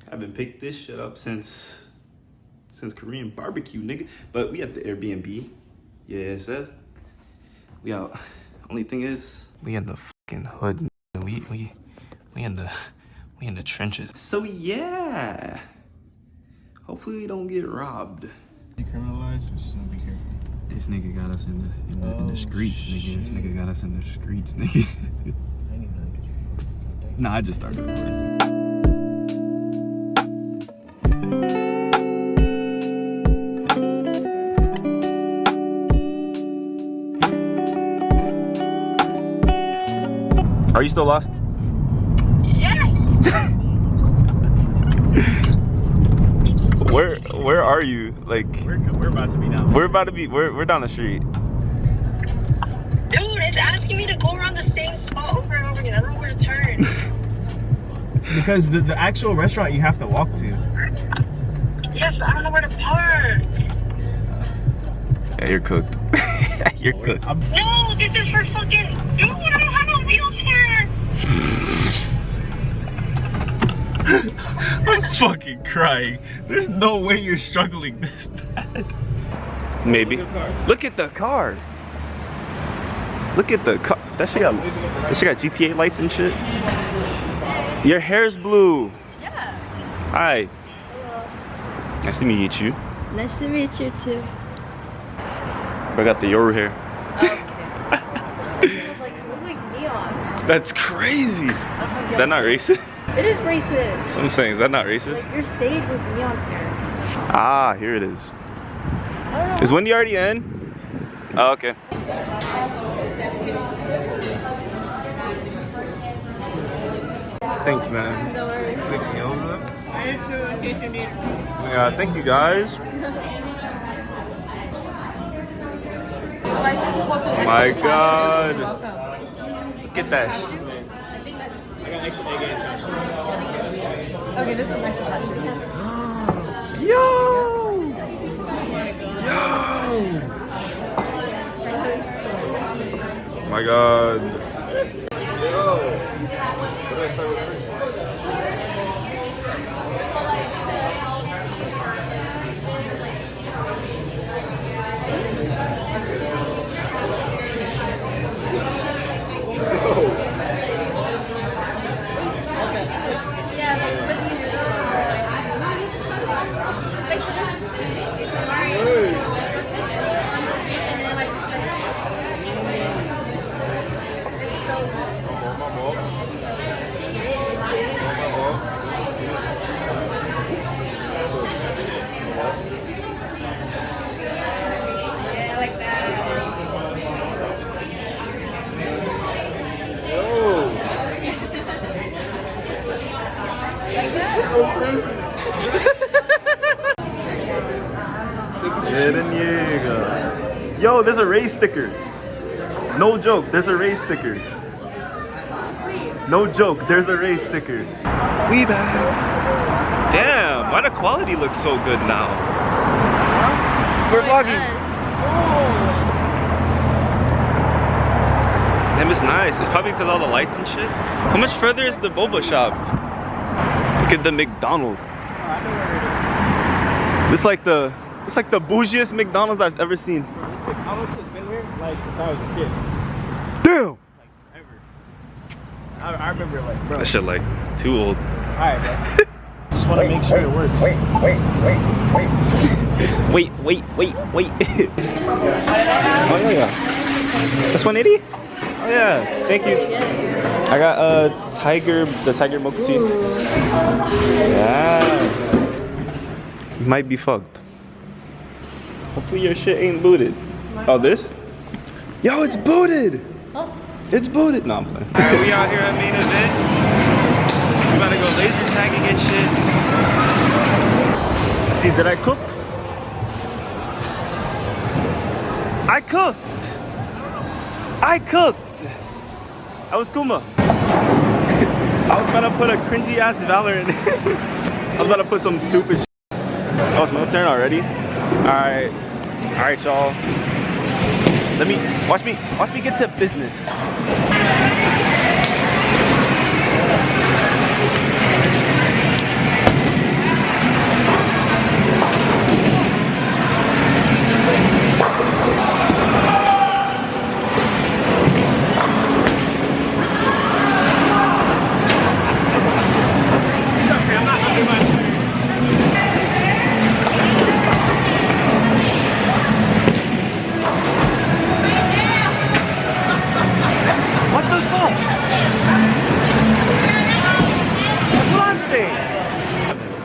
haven't picked this shit up since Korean barbecue, nigga. But we at the Airbnb. Yeah, sir. We out. Only thing is, we in the fucking hood. We in the trenches. So yeah. Hopefully we don't get robbed. Decriminalized, so be careful. This nigga got us in the streets, nigga. This nigga got us in the streets, nigga. Nah, I just started recording. Are you still lost? Yes. Where are you? Like We're about to be down. We're down the street. Dude, it's asking me to go around the same spot over and over again. I don't know where to turn. Because the actual restaurant you have to walk to. Yes, but I don't know where to park. Yeah, you're cooked. You're cooked. No, this is for fucking... Dude, I don't have a wheelchair. I'm fucking crying. There's no way you're struggling this bad. Maybe. Look at the car. Look at the car. That shit got GTA lights and shit. Your hair's blue. Yeah. Hi. Hello. Nice to meet you. Nice to meet you too. I got the Yoru hair. Oh, okay. It was like neon. That's crazy. Is that not racist? It is racist. So I'm saying, is that not racist? Like you're saved with neon hair. Ah, here it is. Oh. Is Wendy already in? Oh, okay. Thanks, man. No worries. Yeah, thank you guys. My God. Look at that. I got extra egg and trash. Okay, this is extra trash. Yo! Oh my God. Yo! What do I start with first? Yo, there's a race sticker. No joke, there's a race sticker. No joke, there's a race sticker. We back. Damn, why the quality looks so good now? We're vlogging. Damn, it's nice. It's probably because all the lights and shit. How much further is the boba shop? Look at the McDonald's. It's like the bougiest McDonald's I've ever seen. I almost been here like since I was a kid. Damn! Like ever. I remember like, bro. That shit like too old. Alright, bro. Just want to make sure it works. Wait. Oh yeah. That's 180? Oh yeah, thank you. I got the tiger mocha tea. Yeah. You might be fucked. Hopefully your shit ain't booted. Oh, this? Yo, it's booted! Oh. It's booted. No, I'm playing. Alright, we out here at main event. We about to go laser tagging and shit. See, did I cook? I cooked! I was Kuma. I was about to put a cringy ass Valor in it. I was about to put some stupid shit. Oh, it's my turn already? Alright, y'all. Watch me get to business.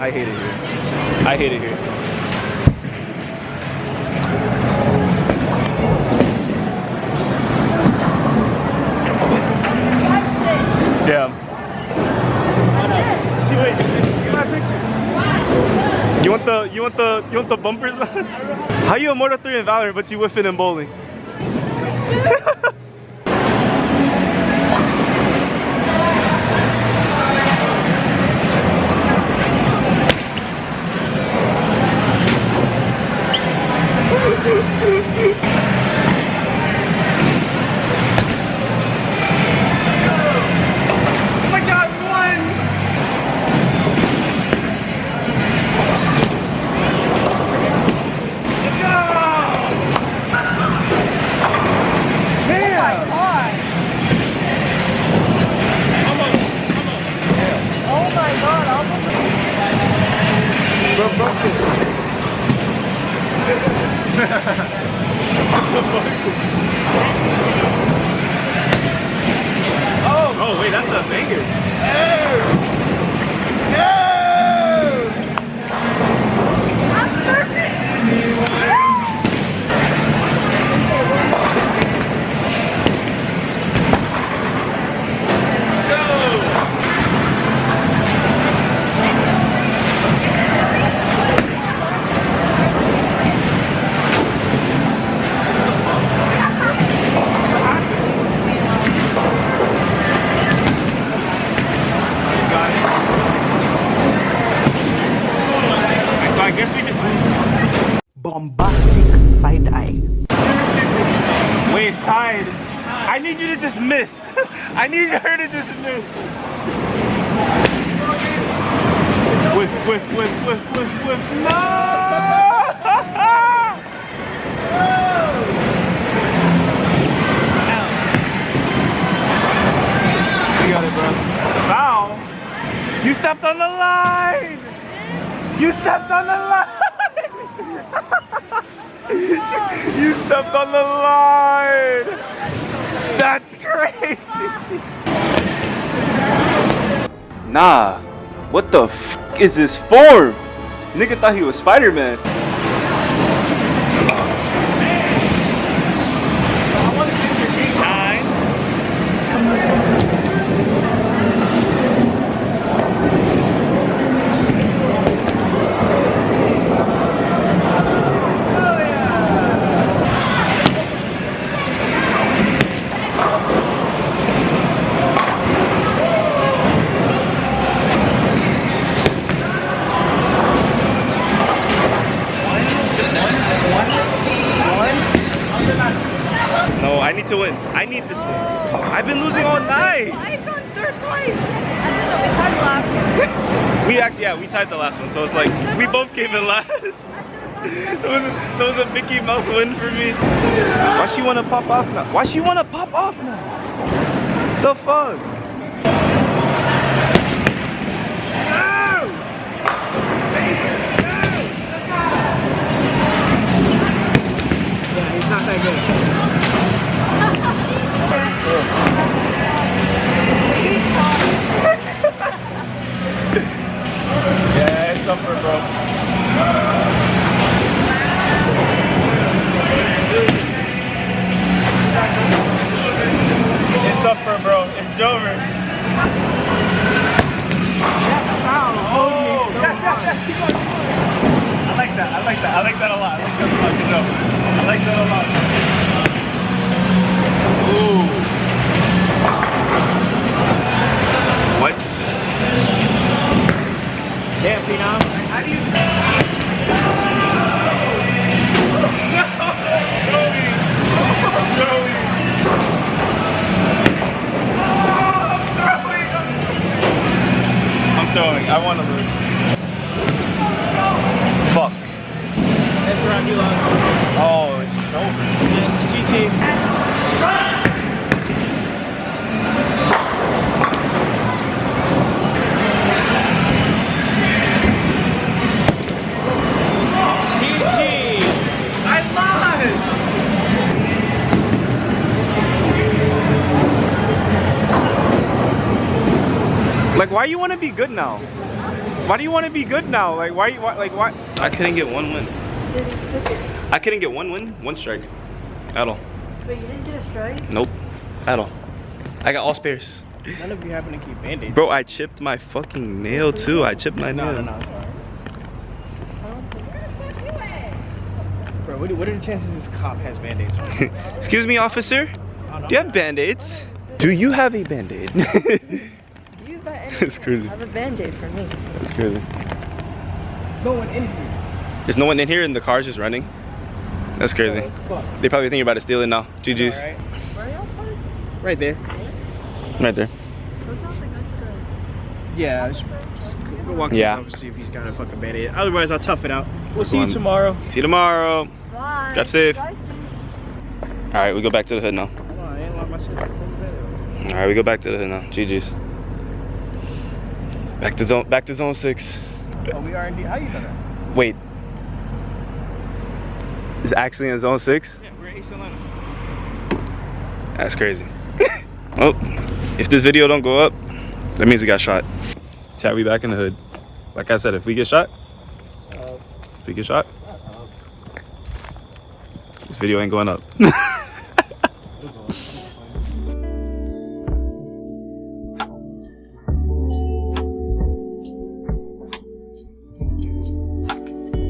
I hate it here. I hate it here. Damn. Wait, get my picture. You want the bumpers on? How you a Mortal 3 in Valorant but you whiffing in bowling? Oh my god, we won! Let's go! Damn! Oh my god, almost. Bro, broke it. Oh wait, that's a banger. That's perfect. So I guess we just Bombastic side eye. wait, it's tied. I need you to just miss. I need her to just miss. Whiff. No! You got it, bro. Foul. You stepped on the line. You stepped on the line. You stepped on the line. That's crazy. Nah. What the f is this form? Nigga thought he was Spider-Man. No, I need to win. I need this win. I've been losing all night. I've gone third twice. I don't know, we tied the last one. We actually, yeah, we tied the last one, so it's like we both came in last. That was a Mickey Mouse win for me. Why she wanna pop off now? Why she wanna pop off now? The fuck? Yeah, he's not that good. Yeah, it's suffer, bro. It's suffer, bro. It's Jover. Oh, yes, keep going. I like that a lot. Good job. I like that a lot. Ooh. What? Damn, Phenom. How do you... Joey. I'm throwing. I want to lose. Fuck. That's right, you lost. Oh, it's over. Yes, GG. Like, why you want to be good now? Why do you want to be good now? Like why? Why? I couldn't get one win. I couldn't get one win, one strike, at all. But you didn't get a strike? Nope, at all. I got all spares. None of you happen to keep band-aids. Bro, I chipped my fucking nail too. I chipped my nail. No, it's alright. Bro, what are the chances this cop has band-aids on? Excuse me, officer. Oh, no. Do you have band-aids? Do you have a band-aid? You got anything? It's crazy. I have a band-aid for me. It's crazy. No one in here. There's no one in here and the car's just running. That's crazy. Fuck. They probably think you're about to steal it now. GG's. Alright. Where are y'all from? Right there. Right there. Go talk to the Yeah, just go walk Yeah. his office, see if he's got a fucking band-aid. Otherwise, I'll tough it out. We'll see Go you on. tomorrow. See you tomorrow. Bye. Drive safe. Drive safe. Alright, we go back to the hood now. Hold on, I ain't locked my shit. Alright, we go back to the hood now. GG's. Back to zone 6. Oh, we are indeed. How you know that? Wait. It's actually in zone 6? Yeah, we're at East Atlanta. That's crazy. Well, if this video don't go up, that means we got shot. Chat, we back in the hood. Like I said, if we get shot, this video ain't going up.